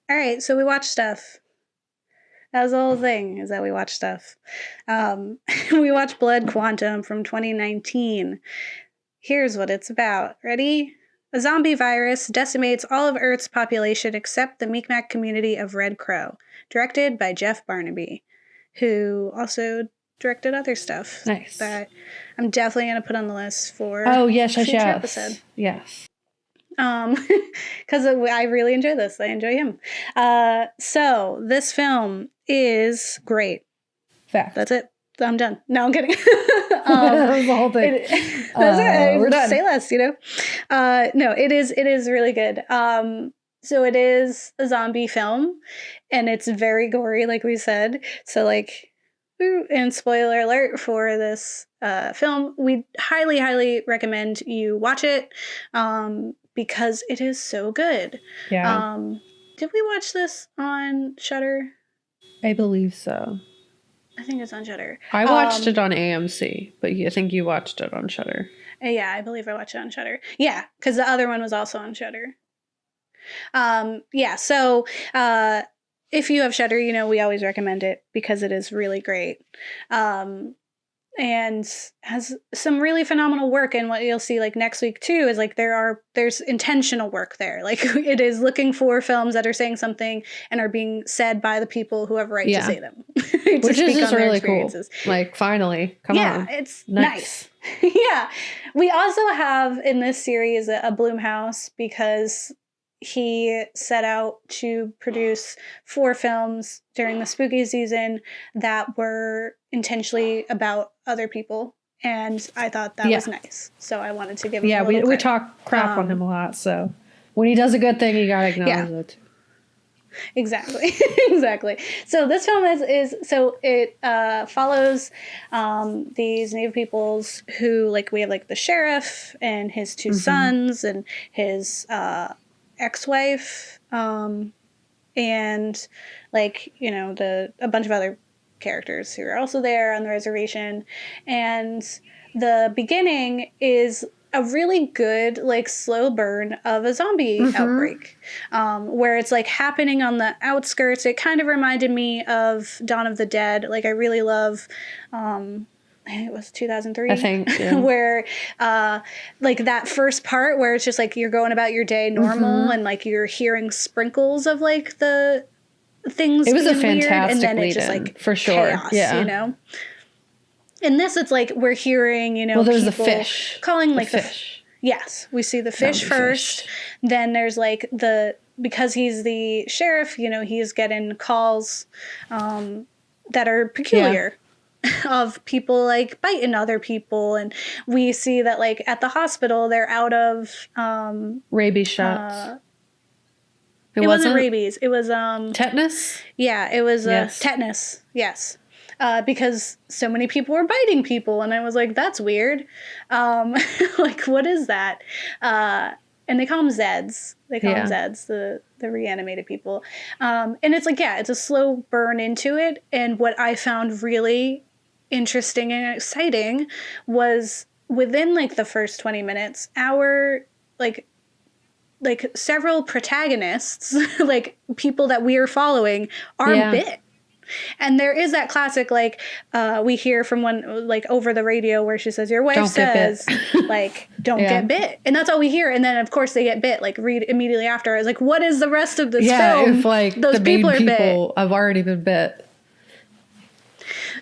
All right, so we watched stuff. That was the whole thing, is that we watched stuff. We watched Blood Quantum from 2019. Here's what it's about. Ready? A zombie virus decimates all of Earth's population except the Mi'kmaq community of Red Crow. Directed by Jeff Barnaby, who also directed other stuff Nice. that I'm definitely going to put on the list for future episode. Yes. Because I really enjoy this. I enjoy him. So this film is great. Fact. That's it. I'm done. No, I'm kidding. That was the whole thing. We're done. Say less, No, it is really good. So it is a zombie film, and it's very gory, like we said. So like, and spoiler alert for this film, we highly, highly recommend you watch it. Because it is so good. Yeah. Did we watch this on Shudder? I believe so. I think it's on Shudder. I watched it on AMC, but I think you watched it on Shudder. Yeah, I believe I watched it on Shudder. Yeah, because the other one was also on Shudder. So if you have Shudder, we always recommend it because it is really great. And has some really phenomenal work. And what you'll see like next week too is like there's intentional work there. Like it is looking for films that are saying something and are being said by the people who have right to say them. Which is just really cool. Like finally, come on. Yeah, it's nice. Yeah. We also have in this series a Blumhouse because he set out to produce 4 films during the spooky season that were intentionally about other people, and I thought that was nice. So I wanted to give him a little credit. We talk crap on him a lot, so when he does a good thing, you gotta acknowledge it. Exactly. Exactly. So this film it follows these Native peoples who, like, we have like the sheriff and his 2 sons and his ex-wife, and like, a bunch of other characters who are also there on the reservation. And the beginning is a really good, like, slow burn of a zombie outbreak, where it's like happening on the outskirts. It kind of reminded me of Dawn of the Dead. Like, I really love, it was 2003, I think, where like that first part where it's just like you're going about your day normal and like you're hearing sprinkles of like the things. It was a fantastic weird, and then lead it's just like for sure. Chaos, In this, it's like we're hearing, there's people the fish calling like the fish. Yes, we see the fish first. Then there's like because he's the sheriff, he's getting calls that are peculiar. Of people like biting other people, and we see that like at the hospital they're out of rabies shots. It wasn't rabies. It was tetanus. Yeah, it was tetanus. Yes, because so many people were biting people, and I was like, that's weird. Like, what is that? And they call them Zeds. They call them Zeds, the reanimated people. And it's like, it's a slow burn into it. And what I found really interesting and exciting was within like the first 20 minutes, our like several protagonists, like people that we are following, are bit. And there is that classic, like, we hear from one, like, over the radio where she says, your wife says, like, don't get bit. And that's all we hear. And then, of course, they get bit, like, read immediately after. I was like, what is the rest of this film? If, like, those people are bit. Have already been bit.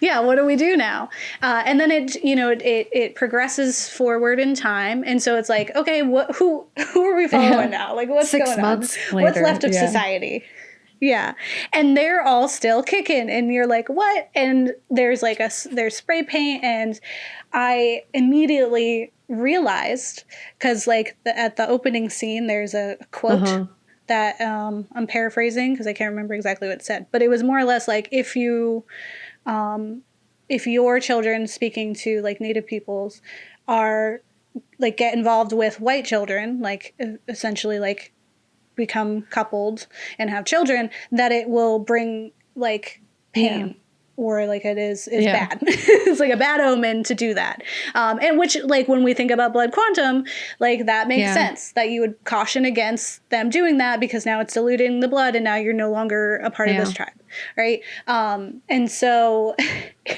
Yeah, what do we do now? And then it progresses forward in time, and so it's like, okay, who are we following now? Like, what's 6 going months on? later, What's left of society? Yeah, and they're all still kicking, and you're like, what? And there's like there's spray paint, and I immediately realized, because like at the opening scene, there's a quote that I'm paraphrasing because I can't remember exactly what it said, but it was more or less like, if your children, speaking to like Native peoples, are like get involved with white children, like essentially like become coupled and have children, that it will bring like pain or like it is bad. It's like a bad omen to do that. And which, like, when we think about blood quantum, like that makes sense that you would caution against them doing that, because now it's diluting the blood and now you're no longer a part of this tribe. Right. And so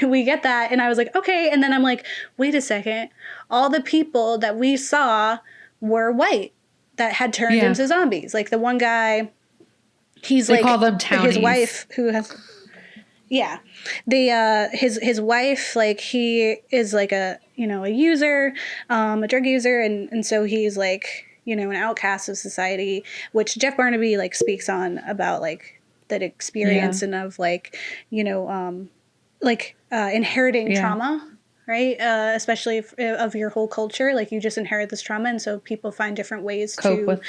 we get that. And I was like, okay. And then I'm like, wait a second. All the people that we saw were white that had turned into zombies. Like the one guy, they call them townies. His wife, who has... Yeah. His wife, like, he is like a user, a drug user. And so he's like, an outcast of society, which Jeff Barnaby like speaks on about like that experience and of like, inheriting trauma, right? Especially of your whole culture. Like you just inherit this trauma. And so people find different ways to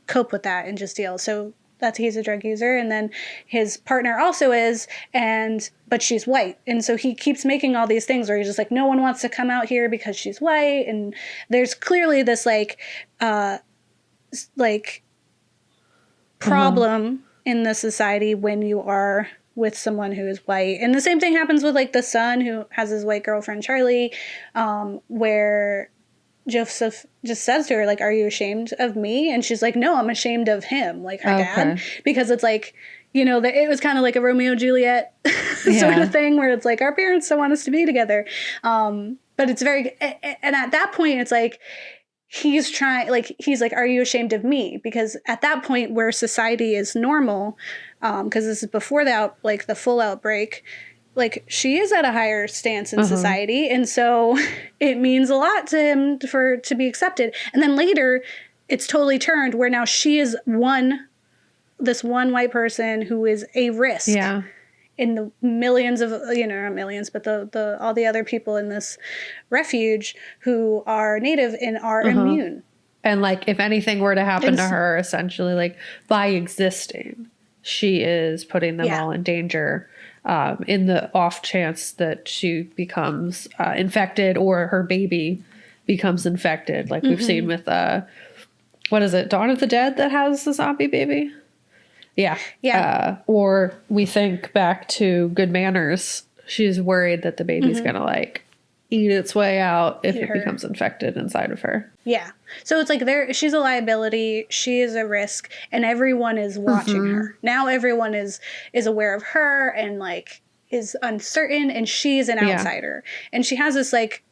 cope with that and just deal. So he's a drug user, and then his partner also is, but she's white. And so he keeps making all these things where he's just like, no one wants to come out here because she's white. And there's clearly this problem in the society when you are with someone who is white. And the same thing happens with like the son who has his white girlfriend, Charlie, where Joseph just says to her, like, are you ashamed of me? And she's like, no, I'm ashamed of him, like her dad. Because it's like, it was kind of like a Romeo and Juliet sort of thing where it's like, our parents don't want us to be together. But it's very, and at that point, it's like, he's like, are you ashamed of me? Because at that point where society is normal, because this is before the full outbreak, like she is at a higher stance in society. And so it means a lot to him to be accepted. And then later it's totally turned where now she is this one white person who is a risk in the millions of, not millions, but the all the other people in this refuge who are native and are immune. And like, if anything were to happen to her, essentially, like by existing, she is putting them all in danger. In the off chance that she becomes infected or her baby becomes infected, like we've seen with what is it, Dawn of the Dead, that has the zombie baby? Yeah. Or we think back to Good Manners. She's worried that the baby's gonna like eat its way out if it becomes infected inside of her. Yeah. So it's like she's a liability, she is a risk, and everyone is watching her. Now everyone is aware of her and like is uncertain, and she's an outsider. And she has this like,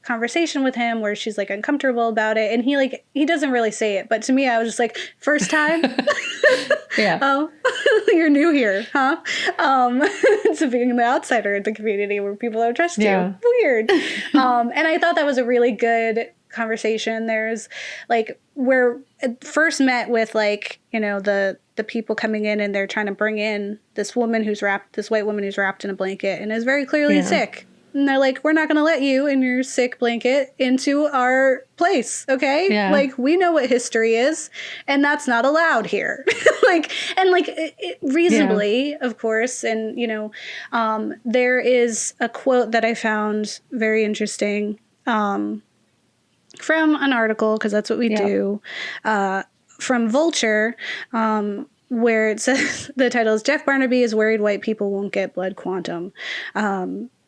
conversation with him where she's like uncomfortable about it, and he doesn't really say it, but to me I was just like, first time? Oh, you're new here, huh? To being the outsider in the community where people don't trust you. Weird. And I thought that was a really good conversation. There's like where it first met with like, the people coming in and they're trying to bring in this white woman who's wrapped in a blanket and is very clearly sick. And they're like, we're not going to let you in your sick blanket into our place, okay? Yeah. Like, we know what history is, and that's not allowed here. Reasonably, of course. And, there is a quote that I found very interesting from an article, because that's what we do, from Vulture, where it says, the title is, Jeff Barnaby is worried white people won't get blood quantum.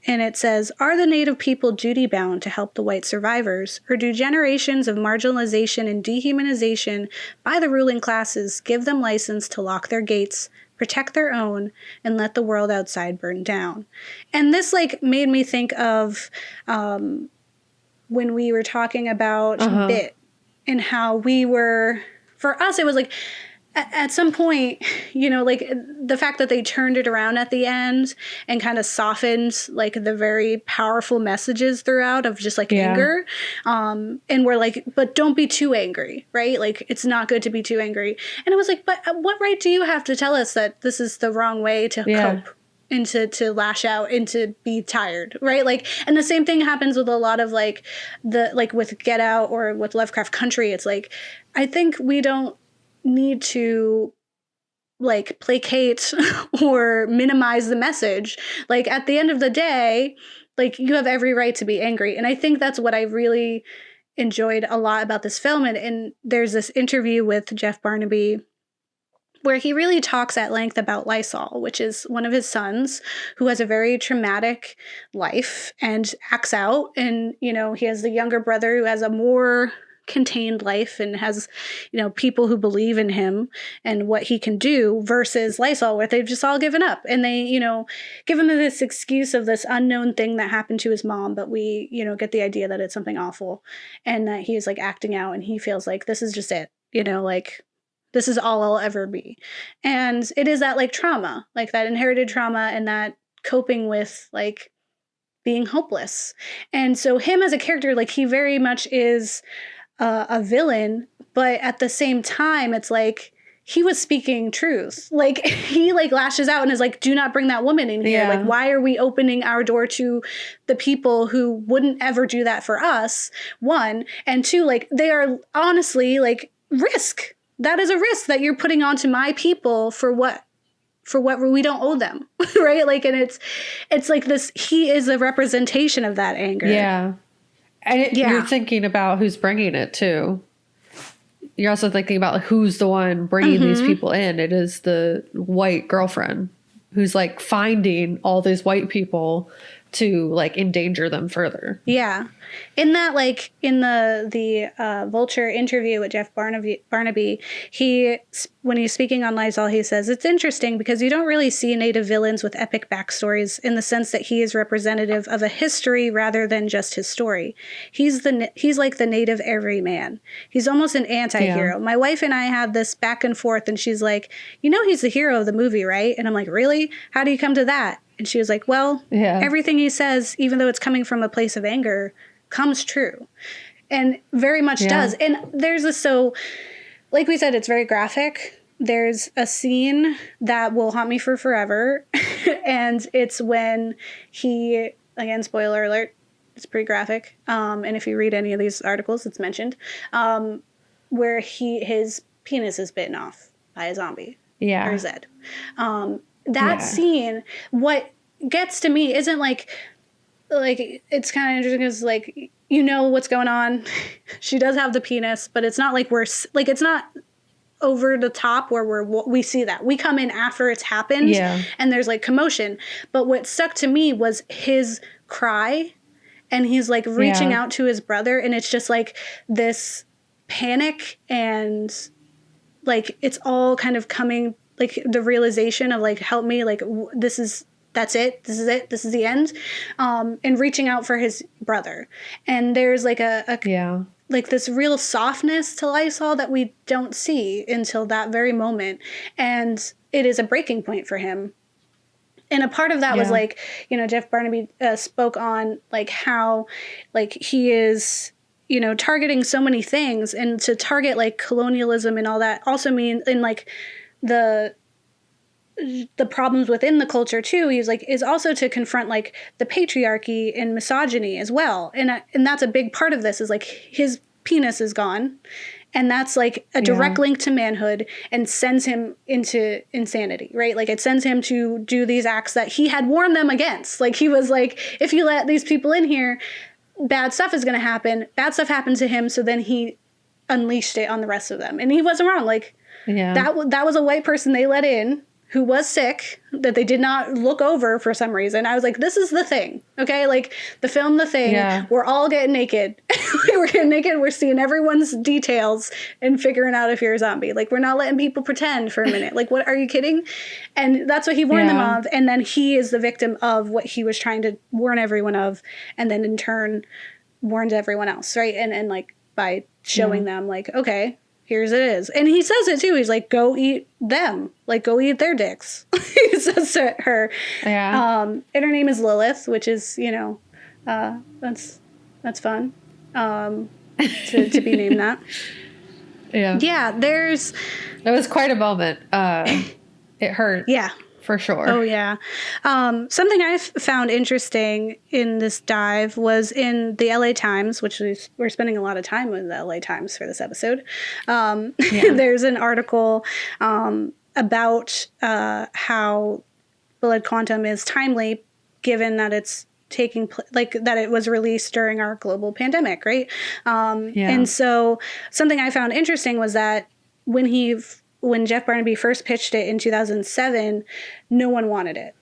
And it says, are the Native people duty-bound to help the white survivors, or do generations of marginalization and dehumanization by the ruling classes give them license to lock their gates, protect their own, and let the world outside burn down? And this, like, made me think of when we were talking about BIT and how we were, for us, it was like, at some point, like the fact that they turned it around at the end and kind of softened like the very powerful messages throughout of just like anger. And we're like, but don't be too angry, right? Like, it's not good to be too angry. And it was like, but what right do you have to tell us that this is the wrong way to cope and to lash out and to be tired, right? Like, and the same thing happens with a lot of like with Get Out or with Lovecraft Country. It's like, I think we don't need to like placate or minimize the message. Like, at the end of the day, like, you have every right to be angry. And I think that's what I really enjoyed a lot about this film. And there's this interview with Jeff Barnaby where he really talks at length about Lysol, which is one of his sons who has a very traumatic life and acts out. And, you know, he has the younger brother who has a more contained life and has, you know, people who believe in him and what he can do, versus Lysol, where they've just all given up. And they, you know, give him this excuse of this unknown thing that happened to his mom, but we, you know, get the idea that it's something awful and that he's like acting out and he feels like this is just it, you know, like this is all I'll ever be. And it is that like trauma, like that inherited trauma and that coping with like being hopeless. And so him as a character, like he very much is a villain, but at the same time, it's like he was speaking truth. Like he like lashes out and is like, do not bring that woman in here. Like, why are we opening our door to the people who wouldn't ever do that for us? One, and two, like they are honestly like risk. That is a risk that you're putting onto my people for what we don't owe them. Right. Like, and it's like this, he is a representation of that anger. Yeah. And you're thinking about who's bringing it too. You're also thinking about like, who's the one bringing these people in. It is the white girlfriend who's like finding all these white people to like endanger them further. Yeah. In that, like in the Vulture interview with Jeff Barnaby, when he's speaking on Lysol, he says, it's interesting because you don't really see native villains with epic backstories in the sense that he is representative of a history rather than just his story. He's like the native everyman. He's almost an anti-hero. Yeah. My wife and I had this back and forth and she's like, you know, he's the hero of the movie, right? And I'm like, really? How do you come to that? And she was like, well, everything he says, even though it's coming from a place of anger, comes true. And very much does. And there's this, so like we said, it's very graphic. There's a scene that will haunt me for forever. And it's when he, again, spoiler alert, it's pretty graphic. And if you read any of these articles, it's mentioned, where his penis is bitten off by a zombie. Yeah. Or Zed. That scene, what gets to me isn't like it's kind of interesting because like, you know what's going on. She does have the penis, but it's not like it's not over the top where we see that. We come in after it's happened and there's like commotion. But what stuck to me was his cry and he's like reaching out to his brother and it's just like this panic and like it's all kind of coming, like the realization of like, help me, like that's it. This is it. This is the end. And reaching out for his brother. And there's like like this real softness to Lysol that we don't see until that very moment. And it is a breaking point for him. And a part of that was like, you know, Jeff Barnaby spoke on like how like he is, you know, targeting so many things, and to target like colonialism and all that also means in like the problems within the culture too. He's like, is also to confront like the patriarchy and misogyny as well. And that's a big part of this is like his penis is gone. And that's like a direct link to manhood and sends him into insanity, right? Like it sends him to do these acts that he had warned them against. Like he was like, if you let these people in here, bad stuff is going to happen. Bad stuff happened to him. So then he unleashed it on the rest of them. And he wasn't wrong. Like that was a white person they let in who was sick that they did not look over for some reason. I was like, this is The Thing. Okay. Like the film, The Thing, we're all getting naked. We're getting naked. We're seeing everyone's details and figuring out if you're a zombie. Like we're not letting people pretend for a minute. Like, what, are you kidding? And that's what he warned them of. And then he is the victim of what he was trying to warn everyone of. And then in turn warned everyone else. Right. And like by showing them like, okay, here's it is. And he says it too. He's like, go eat them. Like, go eat their dicks. He says to her. Yeah. And her name is Lilith, which is, you know, that's fun. To be named that. Yeah. Yeah, that was quite a moment. It hurt. Yeah. For sure. Oh, yeah. Something I've found interesting in this dive was in the LA Times, which we're spending a lot of time with the LA Times for this episode. There's an article about how Blood Quantum is timely, given that it's that it was released during our global pandemic, right? And so something I found interesting was that when he when Jeff Barnaby first pitched it in 2007, no one wanted it.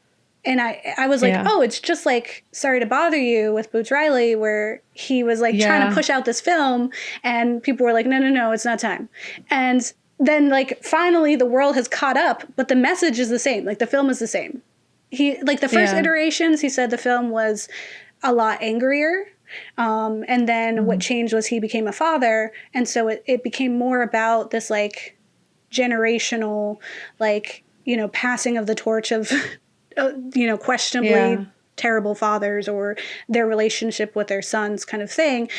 And I was like, oh, it's just like Sorry to Bother You with Boots Riley, where he was like trying to push out this film, and people were like, no, it's not time. And then like finally the world has caught up, but the message is the same. Like the film is the same. He like the first iterations, he said the film was a lot angrier. And then what changed was he became a father. And so it became more about this like generational, like, you know, passing of the torch of, you know, questionably terrible fathers or their relationship with their sons kind of thing,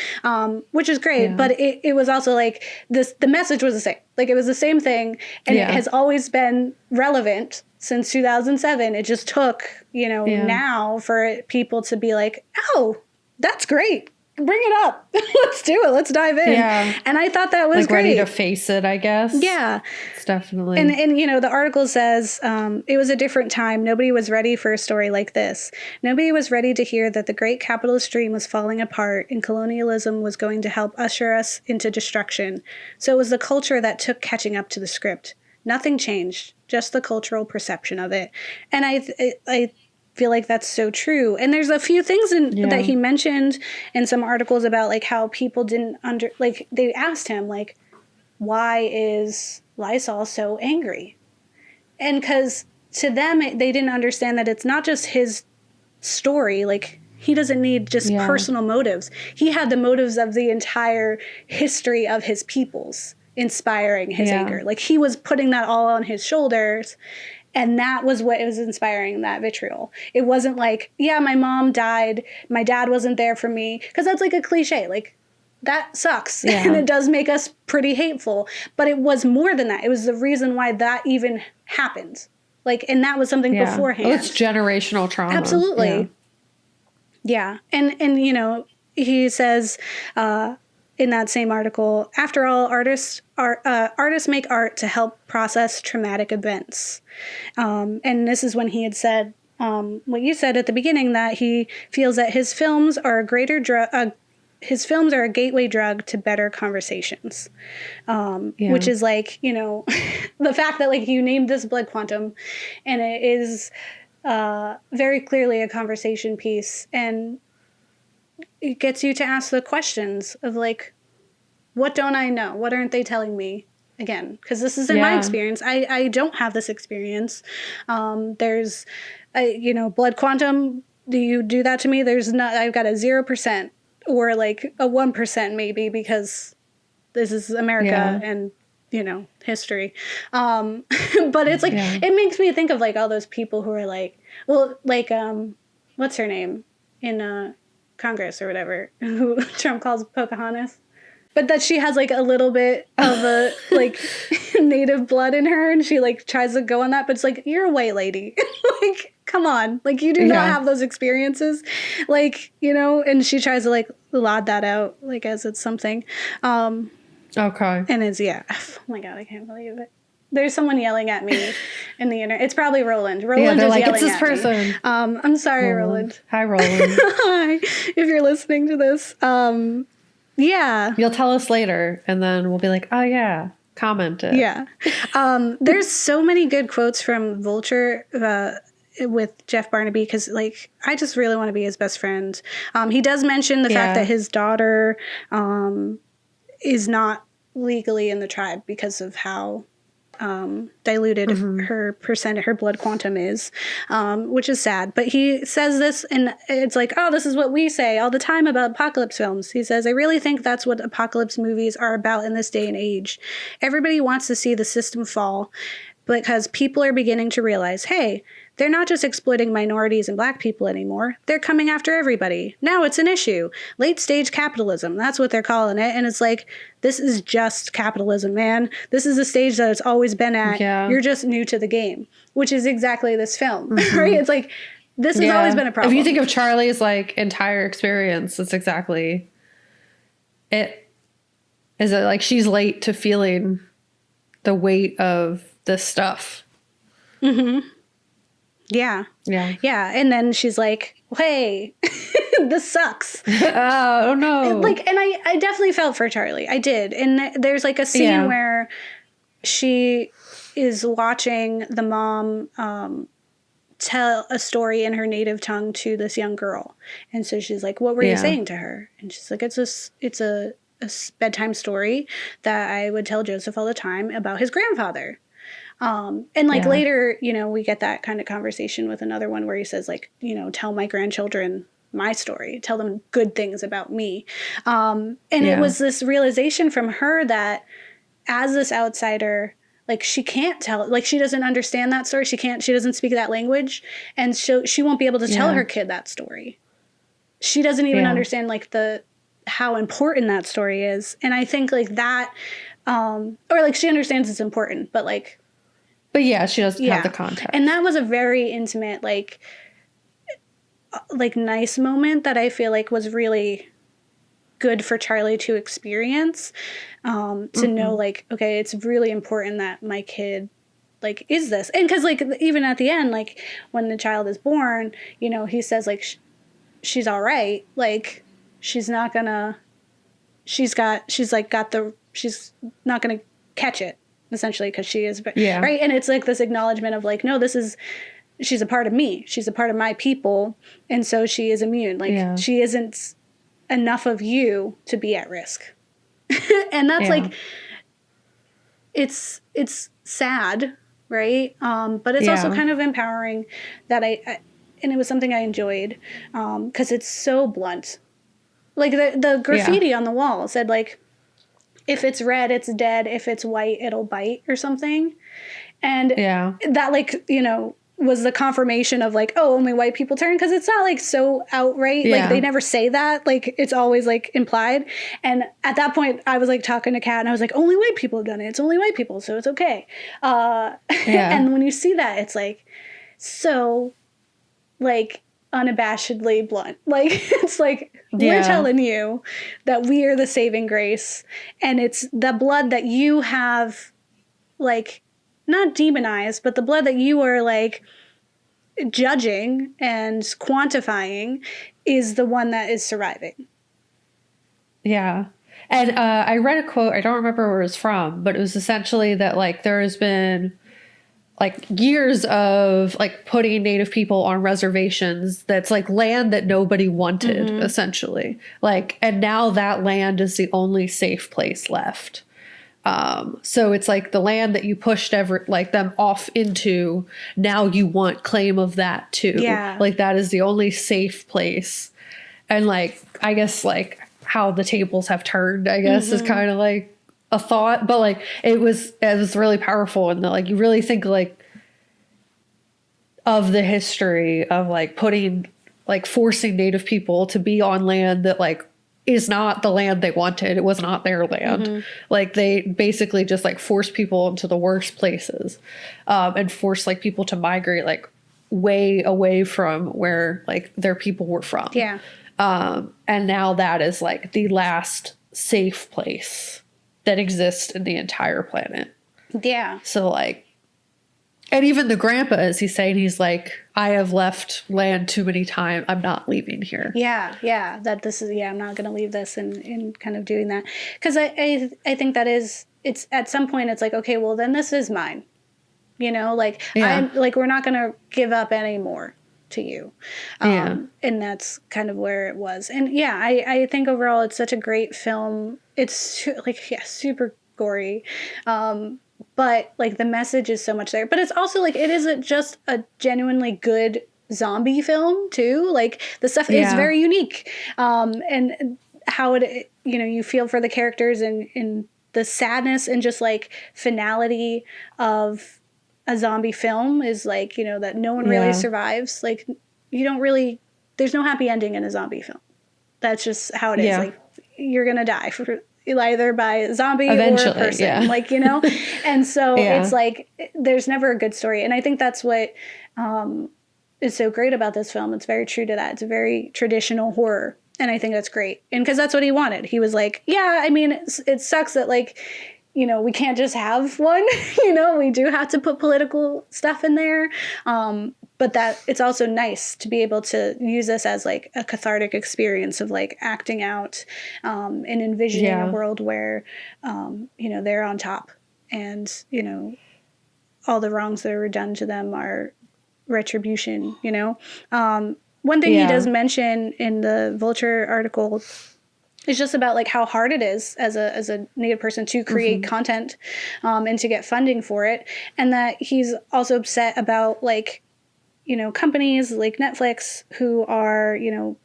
which is great. But it was also like the message was the same. Like it was the same thing. And it has always been relevant since 2007. It just took, you know, now for people to be like, oh, that's great. Bring it up. Let's do it. Let's dive in. Yeah. And I thought that was like great. Ready to face it, I guess. Yeah. It's definitely. And you know, the article says, it was a different time. Nobody was ready for a story like this. Nobody was ready to hear that the great capitalist dream was falling apart and colonialism was going to help usher us into destruction. So it was the culture that took catching up to the script. Nothing changed, just the cultural perception of it. And I feel like that's so true. And there's a few things that he mentioned in some articles about like how people didn't like they asked him like, why is Lysol so angry? And because to them, they didn't understand that it's not just his story. Like he doesn't need just personal motives. He had the motives of the entire history of his peoples inspiring his anger. Like he was putting that all on his shoulders. And that was what was inspiring that vitriol. It wasn't like, yeah, my mom died. My dad wasn't there for me. Because that's like a cliche. Like, that sucks. Yeah. And it does make us pretty hateful. But it was more than that. It was the reason why that even happened. Like, and that was something beforehand. Well, it's generational trauma. Absolutely. Yeah. And you know, he says in that same article, after all, artists make art to help process traumatic events. And this is when he had said what you said at the beginning, that he feels that his films are a gateway drug to better conversations, which is like, you know, the fact that like you named this Blood Quantum, and it is very clearly a conversation piece, and it gets you to ask the questions of like, what don't I know? What aren't they telling me? Again, because this isn't my experience. I don't have this experience. There's, you know, Blood Quantum. Do you do that to me? There's not. I've got a 0% or like a 1% maybe, because this is America and, you know, history. But it's like it makes me think of like all those people who are like, well, like what's her name in Congress or whatever, who Trump calls Pocahontas. But that she has like a little bit of a like native blood in her, and she like tries to go on that, but it's like, you're a white lady. Like, come on. Like, you do not have those experiences. Like, you know, and she tries to like laud that out like as it's something. Okay. And it's oh my God, I can't believe it. There's someone yelling at me in the internet. It's probably Roland. Roland is like, yelling at me. It's this person. I'm sorry, Roland. Hi, Roland. Hi, if you're listening to this. Yeah. You'll tell us later, and then we'll be like, oh, yeah, comment it. Yeah. There's so many good quotes from Vulture with Jeff Barnaby, because, like, I just really want to be his best friend. He does mention the fact that his daughter is not legally in the tribe because of how diluted her blood quantum is, which is sad. But he says this, and it's like, oh, this is what we say all the time about apocalypse films. He says, I really think that's what apocalypse movies are about in this day and age. Everybody wants to see the system fall, because people are beginning to realize, hey, they're not just exploiting minorities and black people anymore. They're coming after everybody. Now it's an issue. Late stage capitalism. That's what they're calling it. And it's like, this is just capitalism, man. This is the stage that it's always been at. Yeah. You're just new to the game, which is exactly this film, right? It's like, this has always been a problem. If you think of Charlie's like entire experience, it's exactly it. Is it like she's late to feeling the weight of this stuff? Mm-hmm. Yeah. And then she's like, hey, this sucks. Oh, no. Like, and I definitely felt for Charlie. I did. And there's like a scene where she is watching the mom tell a story in her native tongue to this young girl. And so she's like, what were you saying to her? And she's like, it's a bedtime story that I would tell Joseph all the time about his grandfather. And like later, you know, we get that kind of conversation with another one where he says like, you know, tell my grandchildren my story, tell them good things about me. And it was this realization from her that as this outsider, like she can't tell, like she doesn't understand that story. She doesn't speak that language, and she won't be able to tell her kid that story. She doesn't even understand like how important that story is. And I think like that, or like she understands it's important, but yeah, she doesn't have the context. And that was a very intimate, like nice moment that I feel like was really good for Charlie to experience, to know like, okay, it's really important that my kid like is this. And because like even at the end, like when the child is born, you know, he says like she's all right, like she's not gonna she's not gonna catch it, essentially, because she is right. And it's like this acknowledgement of like, no, she's a part of me, she's a part of my people, and so she is immune, like she isn't enough of you to be at risk. And that's like it's sad, right? But it's also kind of empowering that I and it was something I enjoyed, because it's so blunt. Like the graffiti on the wall said like, if it's red it's dead, if it's white it'll bite, or something. And that, like, you know, was the confirmation of like, oh, only white people turn, because it's not like so outright, like they never say that, like it's always like implied. And at that point I was like talking to Kat and I was like, only white people have done it, it's only white people, so it's okay. And when you see that, it's like so like unabashedly blunt, like it's like we're telling you that we are the saving grace, and it's the blood that you have like not demonized, but the blood that you are like judging and quantifying is the one that is surviving. Yeah. And I read a quote, I don't remember where it was from, but it was essentially that like there has been like years of like putting Native people on reservations that's like land that nobody wanted, essentially. Like, and now that land is the only safe place left. So it's like the land that you pushed them off into, now you want claim of that too. Yeah. Like that is the only safe place. And like, I guess like how the tables have turned, I guess, is kind of like a thought, but like it was really powerful. And like, you really think like of the history of like forcing Native people to be on land that like is not the land they wanted. It was not their land. Like they basically just like forced people into the worst places, and forced like people to migrate like way away from where like their people were from. Yeah. And now that is like the last safe place that exists in the entire planet. Yeah. So like, and even the grandpa, as he's saying, he's like, I have left land too many times. I'm not leaving here. Yeah. Yeah. That this is, I'm not going to leave this, and kind of doing that. Cause I think that it's at some point it's like, okay, well then this is mine, you know, like I'm like, we're not going to give up any more to you. And that's kind of where it was. And I think overall it's such a great film. It's like, super gory. But like the message is so much there, but it's also like, it isn't just a genuinely good zombie film too. Like the stuff is very unique. And how it, you know, you feel for the characters and in the sadness and just like finality of a zombie film is like, you know, that no one really survives. Like you don't really, there's no happy ending in a zombie film. That's just how it is. Like you're going to die either by a zombie eventually, or a person, like, you know? And so it's like, there's never a good story. And I think that's what is so great about this film. It's very true to that. It's a very traditional horror. And I think that's great. And because that's what he wanted. He was like, I mean, it sucks that like, you know, we can't just have one, you know, we do have to put political stuff in there. But that it's also nice to be able to use this as like a cathartic experience of like acting out, and envisioning a world where, you know, they're on top and, you know, all the wrongs that were done to them are retribution, you know? One thing he does mention in the Vulture article is just about like how hard it is as a Native person to create content and to get funding for it. And that he's also upset about like, you know, companies like Netflix who are, you know,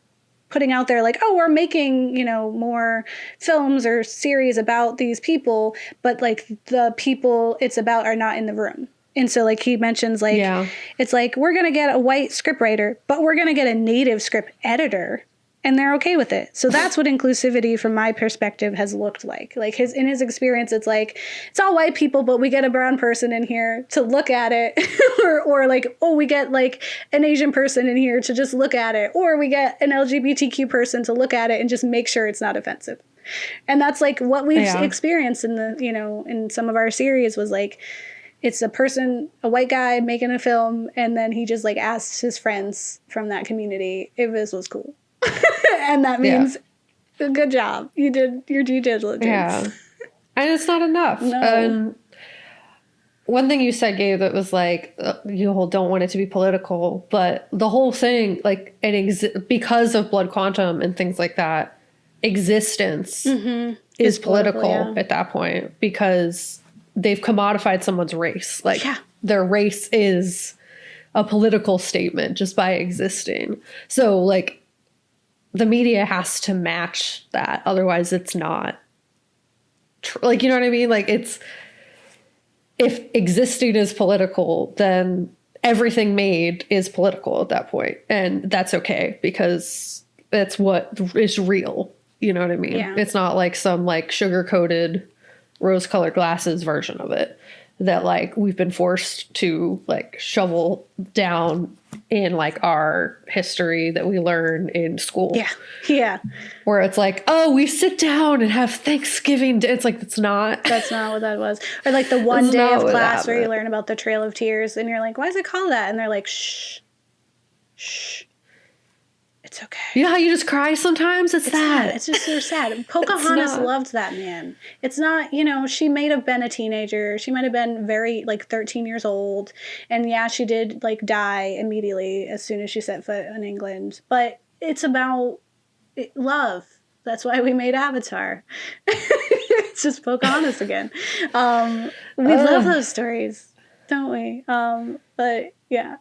putting out there like, oh, we're making, you know, more films or series about these people, but like the people it's about are not in the room. And so like he mentions like, it's like, we're going to get a white scriptwriter, but we're going to get a Native script editor. And they're okay with it. So that's what inclusivity from my perspective has looked like. Like in his experience, it's like, it's all white people, but we get a brown person in here to look at it. or like, oh, we get like an Asian person in here to just look at it. Or we get an LGBTQ person to look at it and just make sure it's not offensive. And that's like what we've experienced in the, you know, in some of our series was like, it's a person, a white guy making a film. And then he just like asked his friends from that community if this was cool. And that means good job. You did your due diligence. Yeah. And it's not enough. No. One thing you said, Gabe, that was like, you don't want it to be political, but the whole thing, like, because of Blood Quantum and things like that, existence is political at that point because they've commodified someone's race. Like, their race is a political statement just by existing. So, like, the media has to match that. Otherwise, it's not. Like, you know what I mean? Like, it's... If existing is political, then everything made is political at that point. And that's okay because that's what is real. You know what I mean? Yeah. It's not like some, like, sugar-coated rose-colored glasses version of it that, like, we've been forced to, like, shovel down in, like, our history that we learn in school. Yeah. Yeah. Where it's like, oh, we sit down and have Thanksgiving. It's like, that's not what that was. Or like the one day of class where you learn about the Trail of Tears and you're like, why is it called that? And they're like, shh. It's okay. You know how you just cry sometimes? It's that. Sad. It's just so sad. Pocahontas loved that man. It's not, you know, she might have been a teenager. She might have been very, like, 13 years old. And yeah, she did, like, die immediately as soon as she set foot in England. But it's about love. That's why we made Avatar. It's just Pocahontas again. We love those stories, don't we? But yeah,